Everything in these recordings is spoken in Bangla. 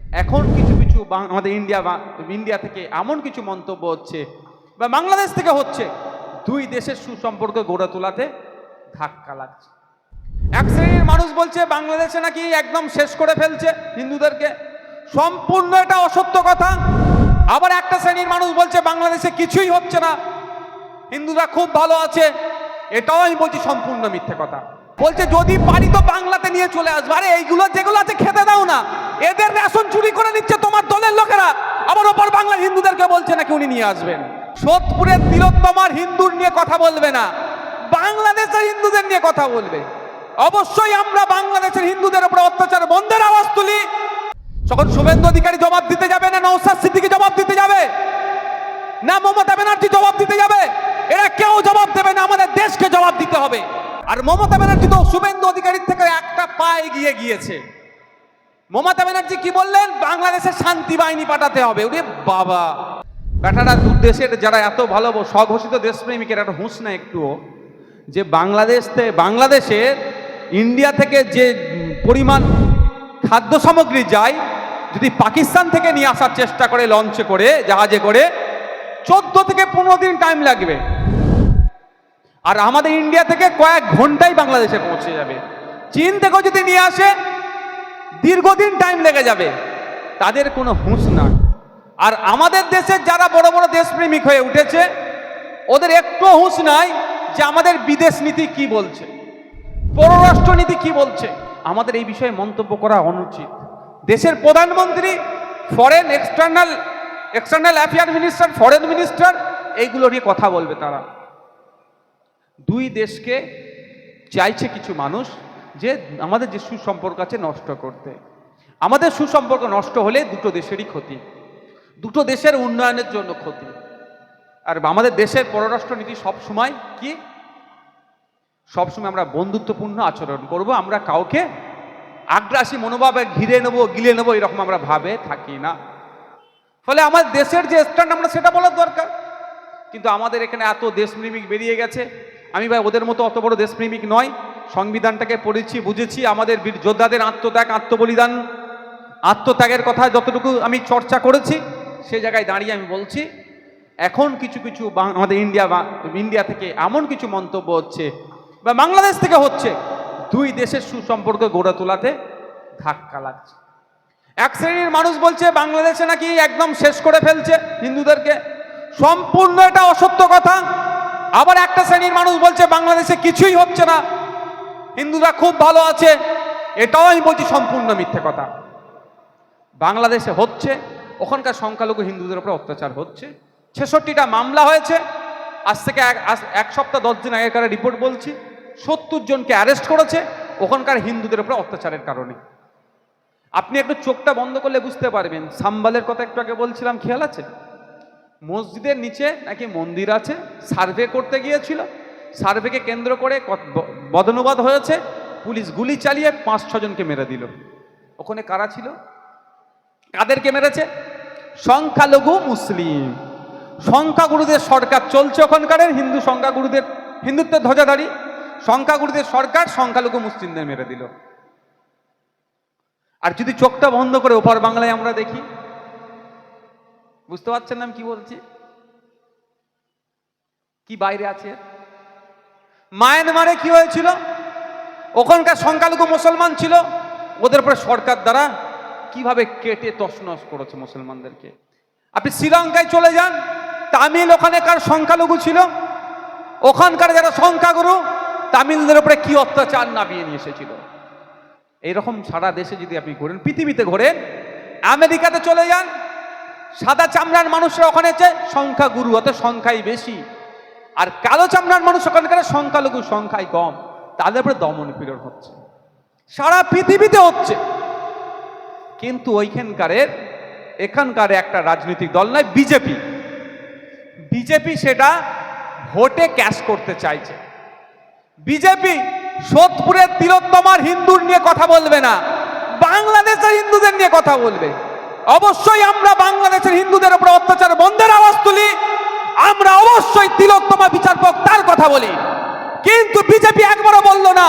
এখন কিছু কিছু আমাদের ইন্ডিয়া থেকে এমন কিছু মন্তব্য হচ্ছে বা বাংলাদেশ থেকে হচ্ছে, দুই দেশের সুসম্পর্ক গড়ে তোলাতে ধাক্কা লাগছে। এক শ্রেণীর মানুষ বলছে বাংলাদেশে নাকি একদম শেষ করে ফেলছে হিন্দুদেরকে, সম্পূর্ণ এটা অসত্য কথা। আবার একটা শ্রেণীর মানুষ বলছে বাংলাদেশে কিছুই হচ্ছে না, হিন্দুরা খুব ভালো আছে, এটাও আমি বলছি সম্পূর্ণ মিথ্যে কথা। বলছে যদি পারি তো বাংলাতে নিয়ে চলে আসবে। আরে এইগুলো যেগুলো আছে খেতে দাও না, এদের রেশন চুরি করে নিচ্ছে তোমার দলের লোকেরা, আবার ওপর বাংলার হিন্দুদেরকে বলছে নাকি উনি নিয়ে আসবেন। সোদপুরের তিলোত্তমার হিন্দুর নিয়ে কথা বলবে না, বাংলাদেশের হিন্দুদের নিয়ে কথা বলবে। অবশ্যই আমরা বাংলাদেশের হিন্দুদের উপর অত্যাচার বন্ধের আওয়াজ তুলি। যখন শুভেন্দু অধিকারী জবাব দিতে যাবে, না নওশাদ সিদ্দিকী জবাব দিতে যাবে, না মমতা ব্যানার্জি জবাব দিতে যাবে, এরা কেউ জবাব দেবে না, আমাদের দেশকে জবাব দিতে হবে। আর মমতা ব্যানার্জি তো শুভেন্দু অধিকারীর থেকে একটা পা এগিয়ে গিয়েছে। মমতা ব্যানার্জি কি বললেন? বাংলাদেশে শান্তি বাহিনী পাঠাতে হবে। ওরে বাবা, বেটারা দূর দেশের যারা এত ভালো স্বঘোষিত দেশপ্রেমিকের একটা হুঁশ না একটুও, যে বাংলাদেশের ইন্ডিয়া থেকে যে পরিমাণ খাদ্য সামগ্রী যায়, যদি পাকিস্তান থেকে নিয়ে আসার চেষ্টা করে লঞ্চে করে, জাহাজে করে, 14 থেকে 15 দিন টাইম লাগবে। আর আমাদের ইন্ডিয়া থেকে কয়েক ঘন্টায় বাংলাদেশে পৌঁছে যাবে। চীন থেকেও যদি নিয়ে আসে দীর্ঘদিন টাইম লেগে যাবে। তাদের কোনো হুঁশ না। আর আমাদের দেশের যারা বড় বড় দেশপ্রেমিক হয়ে উঠেছে, ওদের একটু হুঁশ নাই যে আমাদের বিদেশ নীতি কি বলছে, পররাষ্ট্রনীতি কি বলছে। আমাদের এই বিষয়ে মন্তব্য করা অনুচিত। দেশের প্রধানমন্ত্রী, foreign external affair minister, foreign minister, এইগুলো নিয়ে কথা বলবে তারা। দুই দেশকে চাইছে কিছু মানুষ যে আমাদের যে সুসম্পর্ক আছে নষ্ট করতে। আমাদের সুসম্পর্ক নষ্ট হলে দুটো দেশেরই ক্ষতি, দুটো দেশের উন্নয়নের জন্য ক্ষতি। আর আমাদের দেশের পররাষ্ট্রনীতি সবসময় কি, সবসময় আমরা বন্ধুত্বপূর্ণ আচরণ করব, আমরা কাউকে আগ্রাসী মনোভাবে ঘিরে নেবো, গিলে নেবো, এরকম আমরা ভাবে থাকি না। ফলে আমাদের দেশের যে স্ট্যান্ড আমরা সেটা বলার দরকার। কিন্তু আমাদের এখানে এত দেশপ্রেমিক বেরিয়ে গেছে। আমি ভাই ওদের মতো অত বড় দেশপ্রেমিক নয়। সংবিধানটাকে পড়েছি, বুঝেছি, আমাদের বীর যোদ্ধাদের আত্মত্যাগ, আত্মবলিদান, আত্মত্যাগের কথা যতটুকু আমি চর্চা করেছি, সে জায়গায় দাঁড়িয়ে আমি বলছি এখন কিছু কিছু আমাদের ইন্ডিয়া থেকে এমন কিছু মন্তব্য হচ্ছে বা বাংলাদেশ থেকে হচ্ছে, দুই দেশের সুসম্পর্ক গড়ে তোলাতে ধাক্কা লাগছে। এক শ্রেণীর মানুষ বলছে বাংলাদেশে নাকি একদম শেষ করে ফেলছে হিন্দুদেরকে, সম্পূর্ণ এটা অসত্য কথা। আবার একটা শ্রেণীর মানুষ বলছে বাংলাদেশে কিছুই হচ্ছে না, হিন্দুরা খুব ভালো আছে, এটাও আমি বলছি সম্পূর্ণ মিথ্যে কথা। বাংলাদেশে হচ্ছে, ওখানকার সংখ্যালঘু হিন্দুদের উপর অত্যাচার হচ্ছে। 66টা মামলা হয়েছে। আজ থেকে এক সপ্তাহ 10 দিন আগেকার রিপোর্ট বলছি, 70 জনকে অ্যারেস্ট করেছে ওখানকার হিন্দুদের উপর অত্যাচারের কারণে। আপনি একটু চোখটা বন্ধ করলে বুঝতে পারবেন। সাম্বালের কথা একটু আগে বলছিলাম, খেয়াল আছে? মসজিদের নিচে নাকি মন্দির আছে, সার্ভে করতে গিয়েছিল, সার্ভেকে কেন্দ্র করে বদনুবাদ হয়েছে, পুলিশ গুলি চালিয়ে 5-6 জনকে মেরে দিল। ওখানে কারা ছিল? কাদেরকে মেরেছে? সংখ্যালঘু মুসলিম, সংখ্যাগুরুদের সরকার চলছে ওখানকার, হিন্দু সংখ্যাগুরুদের, হিন্দুত্বের ধ্বজাধারী সংখ্যাগুরুদের সরকার সংখ্যালঘু মুসলিমদের মেরে দিল। আর যদি চোখটা বন্ধ করে ওপার বাংলায় আমরা দেখি, বুঝতে পারছেন না আমি কি বলছি? কি বাইরে আছে? মায়ানমারে কি হয়েছিল? ওখানকার সংখ্যালঘু মুসলমান ছিল, ওদের উপরে সরকার দ্বারা কিভাবে কেটে তছনছ করেছে মুসলমানদেরকে। আপনি শ্রীলঙ্কায় চলে যান, তামিল ওখানকার সংখ্যালঘু ছিল, ওখানকার যারা সংখ্যাগুরু তামিলদের উপরে কি অত্যাচার নামিয়ে নিয়ে এসেছিল। এইরকম সারা দেশে যদি আপনি ঘোরেন, পৃথিবীতে ঘোরেন, আমেরিকাতে চলে যান, সাদা চামড়ার মানুষরা ওখানে সংখ্যাগুরু, অত সংখ্যাই বেশি, আর কালো চামড়ার মানুষ ওখানকার সংখ্যালঘু সংখ্যাই কম, তাদের উপরে দমন পীড়ন হচ্ছে, সারা পৃথিবীতে হচ্ছে। কিন্তু এখানকার একটা রাজনৈতিক দল নয়, বিজেপি সেটা ভোটে ক্যাশ করতে চাইছে। বিজেপি সোদপুরের তিলোত্তমার হিন্দুর নিয়ে কথা বলবে না, বাংলাদেশের হিন্দুদের নিয়ে কথা বলবে। অবশ্যই আমরা বাংলাদেশের হিন্দুদের উপর অত্যাচার বন্ধের আওয়াজ তুলি, আমরা অবশ্যই তিলোত্তমা বিচারপক তার কথা বলি। কিন্তু বিজেপি একবারও বলল না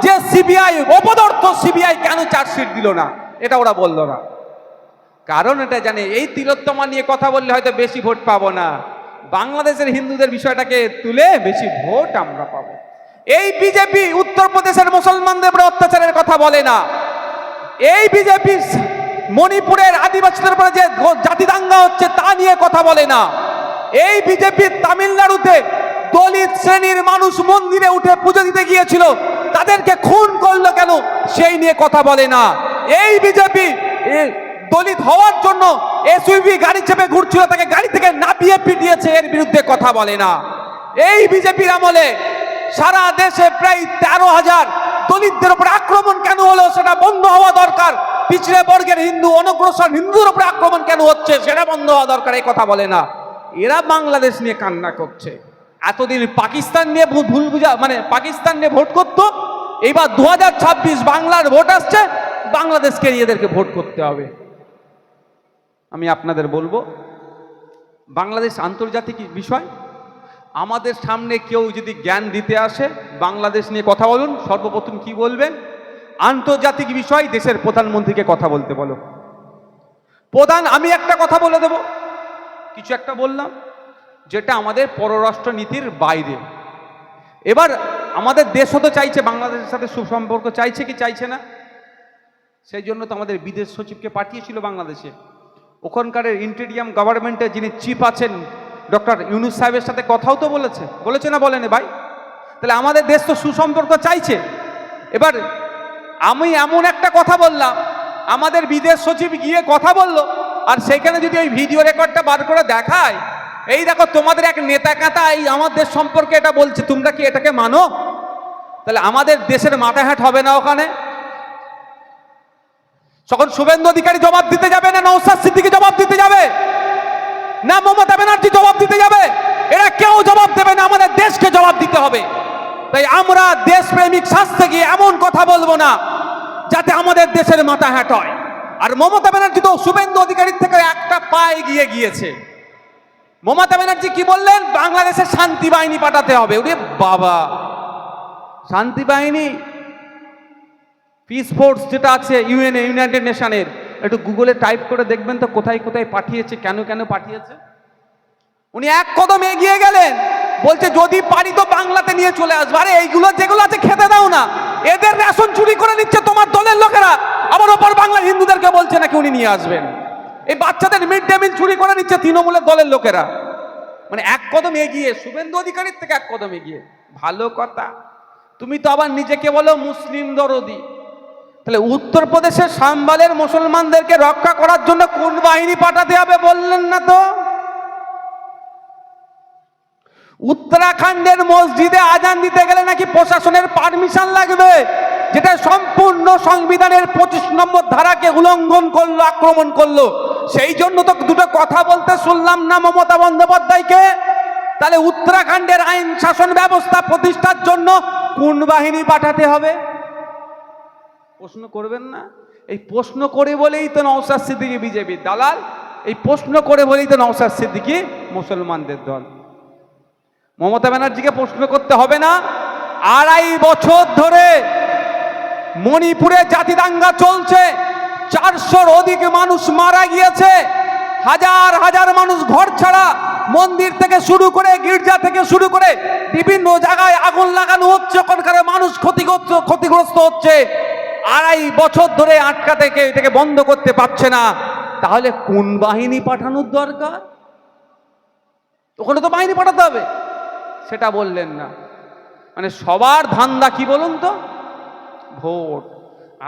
যে সিবিআই, অপদার্থ সিবিআই কেন চার্জশিট দিল না, এটা ওরা বলল না। কারণ এটা জানে এই তিলোত্তমা নিয়ে কথা বললে হয়তো বেশি ভোট পাবো না, বাংলাদেশের হিন্দুদের বিষয়টাকে তুলে বেশি ভোট আমরা পাবো। এই বিজেপি উত্তরপ্রদেশের মুসলমানদের উপরে অত্যাচারের কথা বলে না, এই বিজেপি মণিপুরের আদিবাসীদের উপরে যে জাতি দাঙ্গা হচ্ছে তা নিয়ে কথা বলে না, এই বিজেপি তামিলনাড়ুতে দলিত শ্রেণীর মানুষ মন্দিরে উঠে পুজো দিতে গিয়েছিল তাদেরকে খুন করলো কেন সেই নিয়ে কথা বলে না, এই বিজেপি দলিত হওয়ার জন্য এসইউভি গাড়ি চেপে ঘুরছিল তাকে গাড়ি থেকে নামিয়ে পিটিয়েছে এর বিরুদ্ধে কথা বলে না। এই বিজেপির আমলে সারা দেশে প্রায় 13,000 দলিতদের উপরে আক্রমণ কেন হলো সেটা বন্ধ হওয়া দরকার। পিছড়ে বর্গের হিন্দু অনগ্রসর হিন্দুদের উপরে আক্রমণ কেন হচ্ছে সেটা বন্ধ হওয়া দরকার, এই কথা বলে না। এরা বাংলাদেশ নিয়ে কান্না করছে, এতদিন পাকিস্তান নিয়ে ভুল বুঝা মানে পাকিস্তান নিয়ে ভোট করতো, এইবার 2026 বাংলার ভোট আসছে, বাংলাদেশকে এদেরকে ভোট করতে হবে। আমি আপনাদের বলবো বাংলাদেশ আন্তর্জাতিক বিষয়, আমাদের সামনে কেউ যদি জ্ঞান দিতে আসে বাংলাদেশ নিয়ে কথা বলুন, সর্বপ্রথম কি বলবেন? আন্তর্জাতিক বিষয় দেশের প্রধানমন্ত্রীকে কথা বলতে বলো। প্রধান আমি একটা কথা বলে দেব, কিছু একটা বললাম যেটা আমাদের পররাষ্ট্র নীতির বাইরে। এবার আমাদের দেশও তো চাইছে বাংলাদেশের সাথে সুসম্পর্ক, চাইছে কি চাইছে না? সেই জন্য তো আমাদের বিদেশ সচিবকে পাঠিয়েছিল বাংলাদেশে, ওখানকার ইন্টেরিয়াম গভর্নমেন্টের যিনি চিফ আছেন ডক্টর ইউনুস সাহেবের সাথে কথাও তো বলেছে না বলেনি ভাই? তাহলে আমাদের দেশ তো সুসম্পর্ক চাইছে। এবার আমি এমন একটা কথা বললাম, আমাদের বিদেশ সচিব গিয়ে কথা বলল, আর সেখানে যদি ওই ভিডিও রেকর্ডটা বার করে দেখায়, এই দেখো তোমাদের এক নেতা কাঁতা এই আমাদের সম্পর্কে এটা বলছে, তোমরা কি এটাকে মানো? তাহলে আমাদের দেশের মাথাঘাট হবে না ওখানে? তখন শুভেন্দু অধিকারী জবাব দিতে যাবে না নওশাদ সিদ্দিকী জবাব দিতে যাবে না মমতা ব্যানার্জি জবাব দিতে যাবে? এরা কেউ জবাব দেবে না, আমাদের দেশকে জবাব দিতে হবে। তাই আমরা দেশপ্রেমিক শাস্তে গিয়ে এমন কথা বলবো না যাতে আমাদের দেশের মাথা হ্যাট হয়। আর মমতা ব্যানার্জি তো শুভেন্দু অধিকারীর থেকে একটা পা এগিয়ে গিয়েছে। মমতা ব্যানার্জি কি বললেন? বাংলাদেশে শান্তি বাহিনী পাঠাতে হবে। ওরে বাবা, শান্তি বাহিনী পিস ফোর্স যেটা আছে ইউনাইটেড নেশনের, একটু গুগলে টাইপ করে দেখবেন তো কোথায় কোথায় পাঠিয়েছে, কেন কেন পাঠিয়েছে। উনি এক কদম এগিয়ে গেলেন, বলছে যদি পারি তো বাংলাতে নিয়ে চলে আসবো। আরে এইগুলো যেগুলো আছে খেতে দাও না, এদের রেশন চুরি করে নিচ্ছে তোমার দলের লোকেরা, আবার ওপর বাংলার হিন্দুদেরকে বলছে নাকি উনি নিয়ে আসবেন। এই বাচ্চাদের মিড ডে মিল চুরি করে নিচ্ছে তৃণমূলের দলের লোকেরা। মানে এক কদম এগিয়ে, শুভেন্দু অধিকারীর থেকে এক কদম এগিয়ে। ভালো কথা, তুমি তো আবার নিজেকে বলো মুসলিম দরদি। তাহলে উত্তরপ্রদেশের সাম্বালের মুসলমানদেরকে রক্ষা করার জন্য কোন বাহিনী পাঠাতে হবে বললেন না তো? উত্তরাখণ্ডের মসজিদে আজান দিতে গেলে নাকি প্রশাসনের পারমিশন লাগবে, যেটা সম্পূর্ণ সংবিধানের 25 নম্বর ধারাকে উল্লঙ্ঘন করলো, আক্রমণ করলো। সেই জন্য তো দুটো কথা বলতে শুনলাম না মমতা বন্দ্যোপাধ্যায়কে। তাহলে উত্তরাখণ্ডের আইন শাসন ব্যবস্থা প্রতিষ্ঠার জন্য কোন বাহিনী পাঠাতে হবে প্রশ্ন করবেন না? এই প্রশ্ন করে বলেই তো নওশাদ সিদ্দিকী বিজেপির দালাল, এই প্রশ্ন করে বলেই তো নওশাদ সিদ্দিকী মুসলমানদের দল। মমতা ব্যানার্জিকে প্রশ্ন করতে হবে না। 2.5 বছর ধরে মণিপুরে জাতি দাঙ্গা চলছে, 400-র অধিক মানুষ মারা গিয়েছে, হাজার হাজার মানুষ ঘর ছাড়া, মন্দির থেকে শুরু করে গির্জা থেকে শুরু করে বিভিন্ন জায়গায় আগুন লাগানো হচ্ছে, ওখানকার মানুষ ক্ষতিগ্রস্ত হচ্ছে। 2.5 বছর ধরে আটকাতে এটাকে বন্ধ করতে পারছে না। তাহলে কোন বাহিনী পাঠানোর দরকার? ওখানে তো বাহিনী পাঠাতে হবে, সেটা বললেন না। মানে সবার ধান্দা কি বলুন তো? ভোট।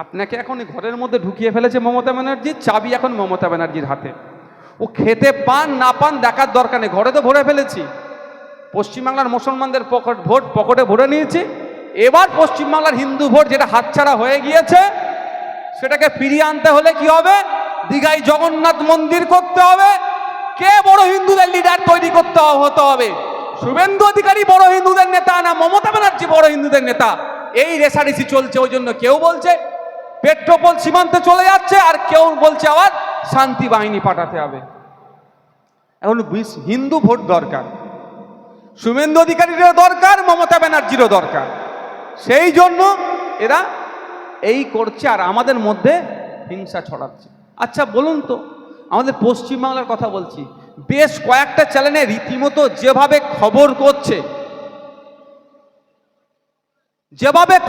আপনাকে এখন ঘরের মধ্যে ঢুকিয়ে ফেলেছে মমতা ব্যানার্জির চাবি, এখন মমতা ব্যানার্জির হাতে। ও খেতে পান না পান দেখার দরকার নেই, ঘরে তো ভরে ফেলেছি। পশ্চিমবাংলার মুসলমানদের ভোট পকেটে ভরে নিয়েছি। এবার পশ্চিমবাংলার হিন্দু ভোট যেটা হাতছাড়া হয়ে গিয়েছে সেটাকে ফিরিয়ে আনতে হলে কি হবে? দীঘায় জগন্নাথ মন্দির করতে হবে। কে বড় হিন্দুদের লিডার তৈরি করতে হতে হবে? শুভেন্দু অধিকারী বড় হিন্দুদের নেতা না মমতা ব্যানার্জি বড় হিন্দুদের নেতা? এই রেসারেসি চলছে। ওই জন্য কেউ বলছে পেট্রোপোল সীমান্তে চলে যাচ্ছে, আর কেউ বলছে আবার শান্তি বাহিনী পাঠাতে হবে। এখন হিন্দু ভোট দরকার, শুভেন্দু অধিকারীরও দরকার, মমতা ব্যানার্জিরও দরকার। সেই জন্য এরা এই করছে আর আমাদের মধ্যে হিংসা ছড়াচ্ছে। আচ্ছা বলুন তো, আমাদের পশ্চিমবাংলার কথা বলছি, বেশ কয়েকটা চ্যানেলে রীতিমতো যেভাবে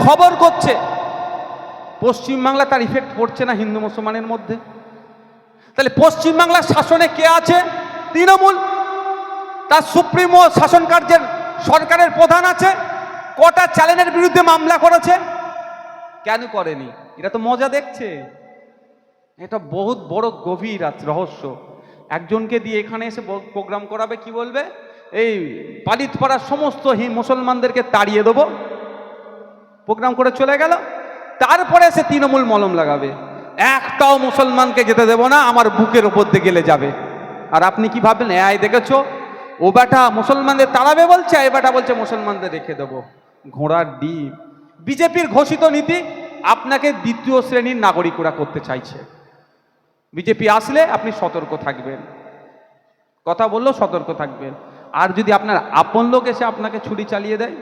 খবর করছে পশ্চিমবাংলা তার ইফেক্ট পড়ছে না হিন্দু মুসলমানের মধ্যে? তাহলে পশ্চিমবাংলার শাসনে কে আছে? তৃণমূল। তার সুপ্রিমো শাসন কার্যের সরকারের প্রধান আছে। কটা চ্যানেলের বিরুদ্ধে মামলা করেছে? কেন করেনি? এটা তো মজা দেখছে। এটা বহুত বড় গভীর রহস্য। একজনকে দিয়ে এখানে এসে প্রোগ্রাম করাবে, কি বলবে, এই পালিত পাড়ার সমস্ত মুসলমানদেরকে তাড়িয়ে দেবো, প্রোগ্রাম করে চলে গেল। তারপরে সে তৃণমূল মলম লাগাবে, একটাও মুসলমানকে যেতে দেব না, আমার বুকের ওপর দিয়ে গেলে যাবে। আর আপনি কি ভাবলেন, এই দেখেছো, ও বেটা মুসলমানদের তাড়াবে বলছে, এই বেটা বলছে মুসলমানদের রেখে দেবো। ঘোড়ার ডিম। বিজেপির ঘোষিত নীতি, আপনাকে দ্বিতীয় শ্রেণীর নাগরিকরা করতে চাইছে। বিজেপি আসলে আপনি সতর্ক থাকবেন, কথা বললেও সতর্ক থাকবেন। আর যদি আপনার আপন লোক এসে আপনাকে ছুরি চালিয়ে দেয়,